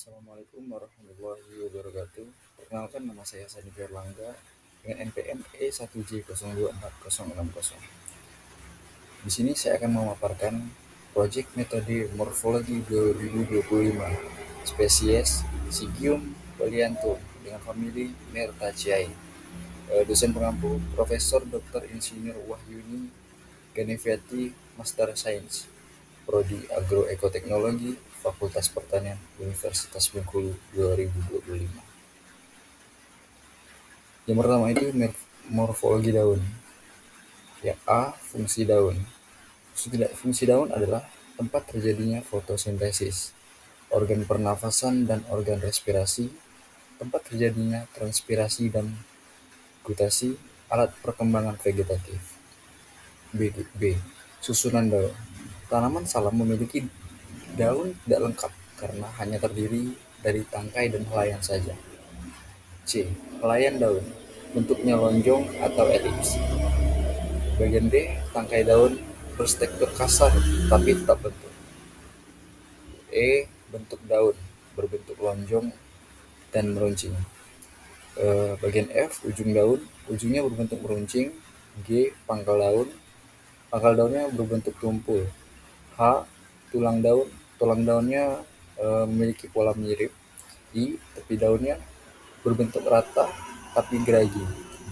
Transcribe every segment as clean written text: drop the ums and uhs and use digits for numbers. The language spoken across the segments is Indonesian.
Assalamualaikum warahmatullahi wabarakatuh. Perkenalkan, nama saya Sandi Erlangga dengan NPM E1J024060. Di sini saya akan memaparkan proyek metode morfologi 2025 spesies Sigium polyanthum dengan famili Myrtaceae. Dosen pengampu Profesor Dr. Insinyur Wahyuni Ganeviati, Master Sains, Prodi Agroekoteknologi, Fakultas Pertanian, Universitas Bengkulu 2025. Yang pertama itu morfologi daun. Yang A, fungsi daun. Fungsi daun adalah tempat terjadinya fotosintesis, organ pernafasan dan organ respirasi, tempat terjadinya transpirasi dan gutasi, alat perkembangan vegetatif. B. Susunan daun. Tanaman salam memiliki daun tidak lengkap karena hanya terdiri dari tangkai dan helaian saja. C. Helaian daun. Bentuknya lonjong atau elips. Bagian D. Tangkai daun berstruktur kasar tapi tetap bentuk. E. Bentuk daun berbentuk lonjong dan meruncing. Bagian F. Ujung daun. Ujungnya berbentuk meruncing. G. Pangkal daun. Pangkal daunnya berbentuk tumpul. H. Tulang daun. Tulang daunnya memiliki pola mirip. I. Tepi daunnya berbentuk rata tapi geragi.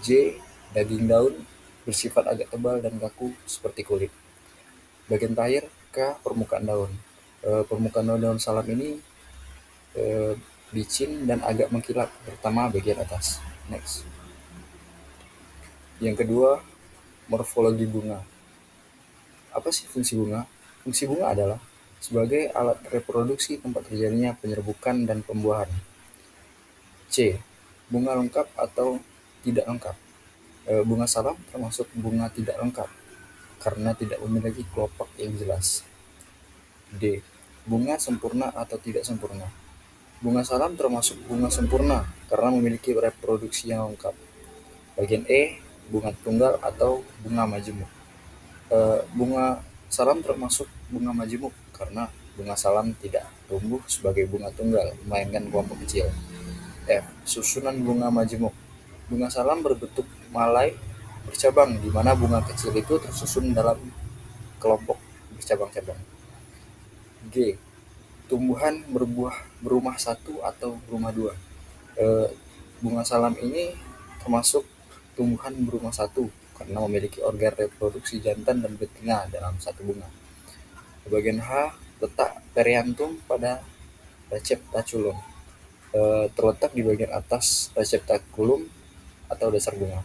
J. Daging daun bersifat agak tebal dan kaku seperti kulit. Bagian terakhir K. Permukaan daun. Permukaan daun salam ini licin dan agak mengkilap, terutama bagian atas. Next. Yang kedua, morfologi bunga. Apa sih fungsi bunga? Fungsi bunga adalah sebagai alat reproduksi tempat terjadinya penyerbukan dan pembuahan. C. Bunga lengkap atau tidak lengkap. Bunga salam termasuk bunga tidak lengkap karena tidak memiliki kelopak yang jelas. D. Bunga sempurna atau tidak sempurna. Bunga salam termasuk bunga sempurna karena memiliki reproduksi yang lengkap. Bagian E. Bunga tunggal atau bunga majemuk. Bunga salam termasuk bunga majemuk karena bunga salam tidak tumbuh sebagai bunga tunggal, melainkan kelompok kecil. F. Susunan bunga majemuk. Bunga salam berbentuk malai bercabang, di mana bunga kecil itu tersusun dalam kelompok bercabang-cabang. G. Tumbuhan berbuah berumah satu atau berumah dua. Bunga salam ini termasuk tumbuhan berumah satu karena memiliki organ reproduksi jantan dan betina dalam satu bunga. Bagian H. Letak periantum pada receptaculum. Terletak di bagian atas receptaculum atau dasar bunga.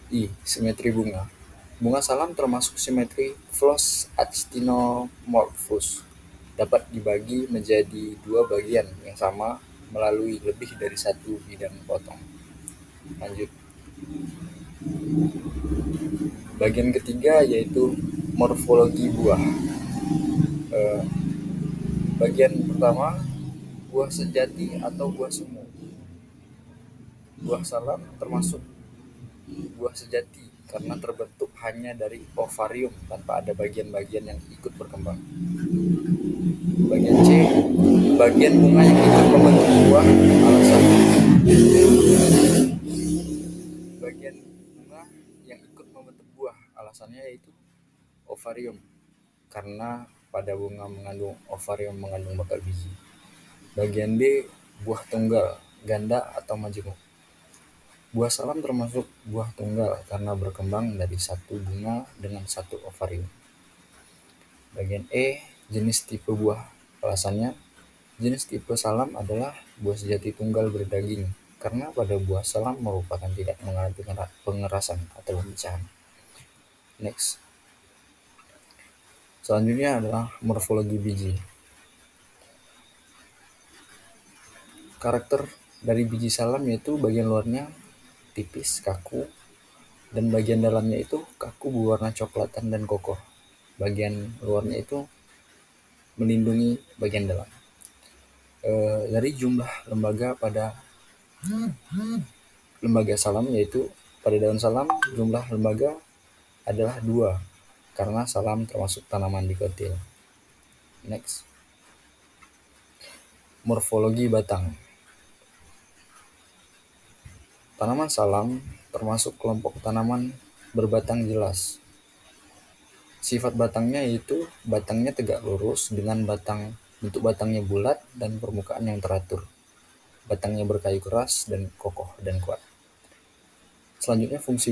I. Simetri bunga. Bunga salam termasuk simetri Floss actinomorphous. Dapat dibagi menjadi dua bagian yang sama melalui lebih dari satu bidang potong. Lanjut. Bagian ketiga yaitu morfologi buah. Bagian pertama, buah sejati atau buah semu. Buah salam termasuk buah sejati karena terbentuk hanya dari ovarium tanpa ada bagian-bagian yang ikut berkembang. Bagian C. Bagian bunga yang ikut membentuk buah alasannya. Bagian bunga yang ikut membentuk buah alasannya yaitu ovarium karena pada bunga mengandung ovarium mengandung bakal biji. Bagian D. Buah tunggal, ganda atau majemuk. Buah salam termasuk buah tunggal karena berkembang dari satu bunga dengan satu ovarium. Bagian E. Jenis tipe buah. Alasannya, jenis tipe salam adalah buah sejati tunggal berdaging karena pada buah salam merupakan tidak mengalami pengerasan atau pemecahan. Next. Selanjutnya adalah morfologi biji. Karakter dari biji salam yaitu bagian luarnya tipis, kaku, dan bagian dalamnya itu kaku berwarna coklatan dan kokoh. Bagian luarnya itu melindungi bagian dalam. Dari jumlah lembaga pada lembaga salam yaitu pada daun salam jumlah lembaga adalah 2 karena salam termasuk tanaman dikotil. Next. Morfologi batang. Tanaman salam termasuk kelompok tanaman berbatang jelas. Sifat batangnya yaitu batangnya tegak lurus dengan bentuk batangnya bulat dan permukaan yang teratur. Batangnya berkayu keras dan kokoh dan kuat. Selanjutnya fungsi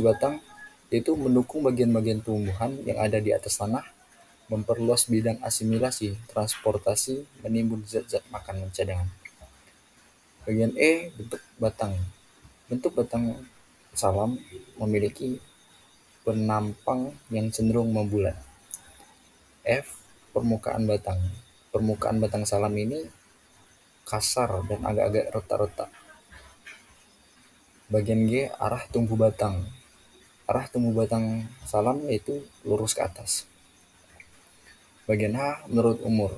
batang yaitu mendukung bagian-bagian tumbuhan yang ada di atas tanah, memperluas bidang asimilasi, transportasi, menimbun zat-zat makanan cadangan. Bagian E, bentuk batang. Bentuk batang salam memiliki penampang yang cenderung membulat. F, permukaan batang. Permukaan batang salam ini kasar dan agak-agak retak-retak. Bagian G, arah tumbuh batang. Arah tumbuh batang salam yaitu lurus ke atas. Bagian H, menurut umur.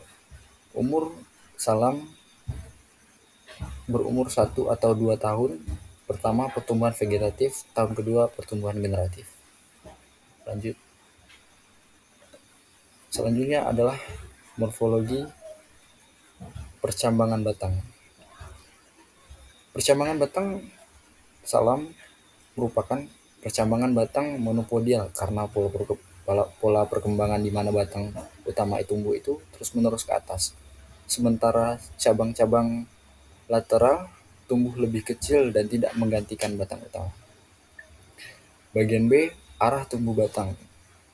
Umur salam berumur 1 atau 2 tahun. Pertama pertumbuhan vegetatif, tahun kedua pertumbuhan generatif. Selanjutnya adalah morfologi percambangan batang. Percambangan batang salam merupakan percambangan batang monopodial karena pola perkembangan di mana batang utama tumbuh itu terus-menerus ke atas. Sementara cabang-cabang lateral tumbuh lebih kecil dan tidak menggantikan batang utama. Bagian B, arah tumbuh batang.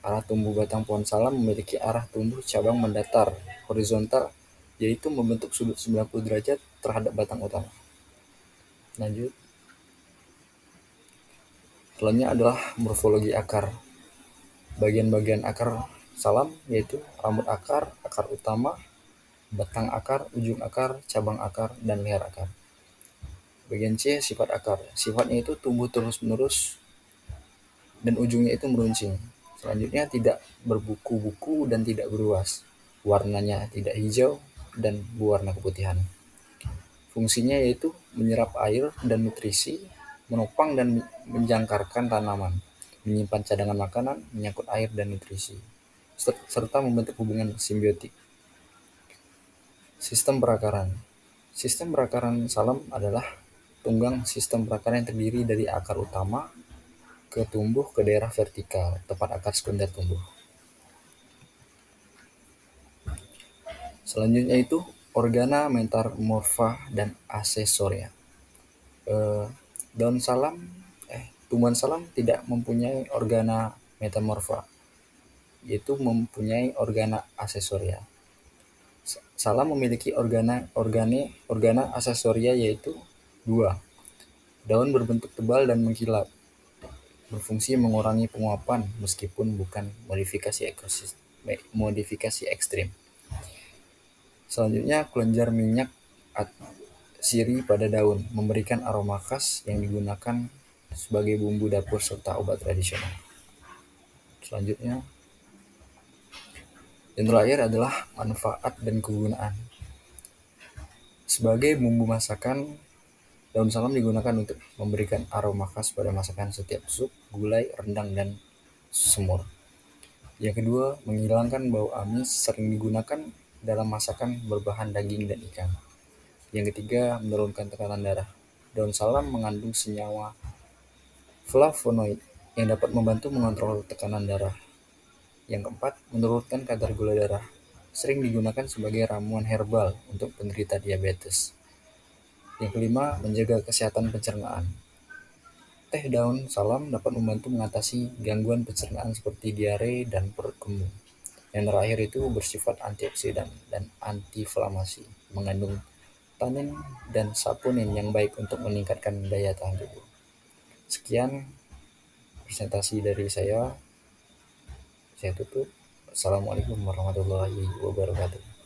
Arah tumbuh batang pohon salam memiliki arah tumbuh cabang mendatar, horizontal, yaitu membentuk sudut 90 derajat terhadap batang utama. Lanjut. Selanjutnya adalah morfologi akar. Bagian-bagian akar salam yaitu rambut akar, akar utama, batang akar, ujung akar, cabang akar, dan leher akar. Bagian C, sifat akar. Sifatnya itu tumbuh terus-menerus dan ujungnya itu meruncing. Selanjutnya tidak berbuku-buku dan tidak beruas. Warnanya tidak hijau dan berwarna keputihan. Fungsinya yaitu menyerap air dan nutrisi, menopang dan menjangkarkan tanaman, menyimpan cadangan makanan, menyangkut air dan nutrisi, serta membentuk hubungan simbiotik. Sistem perakaran. Sistem perakaran salam adalah tunggang sistem perakaran yang terdiri dari akar utama ke tumbuh ke daerah vertikal, tempat akar sekunder tumbuh. Selanjutnya itu organa, metamorfa, dan aksesoria. Tumbuhan salam tidak mempunyai organa metamorfa, yaitu mempunyai organa aksesoria. Salam memiliki organa aksesoria yaitu 2. Daun berbentuk tebal dan mengkilap, berfungsi mengurangi penguapan meskipun bukan modifikasi ekstrim. Selanjutnya kelenjar minyak sirih pada daun memberikan aroma khas yang digunakan sebagai bumbu dapur serta obat tradisional. Selanjutnya yang terakhir adalah manfaat dan kegunaan. Sebagai bumbu masakan, daun salam digunakan untuk memberikan aroma khas pada masakan setiap sup, gulai, rendang, dan semur. Yang kedua, menghilangkan bau amis, sering digunakan dalam masakan berbahan daging dan ikan. Yang ketiga, menurunkan tekanan darah. Daun salam mengandung senyawa flavonoid yang dapat membantu mengontrol tekanan darah. Yang keempat, menurunkan kadar gula darah. Sering digunakan sebagai ramuan herbal untuk penderita diabetes. Yang kelima, menjaga kesehatan pencernaan. Teh daun salam dapat membantu mengatasi gangguan pencernaan seperti diare dan perut kembung. Yang terakhir itu bersifat antioksidan dan antiinflamasi, mengandung tanin dan saponin yang baik untuk meningkatkan daya tahan tubuh. Sekian presentasi dari saya tutup. Assalamualaikum warahmatullahi wabarakatuh.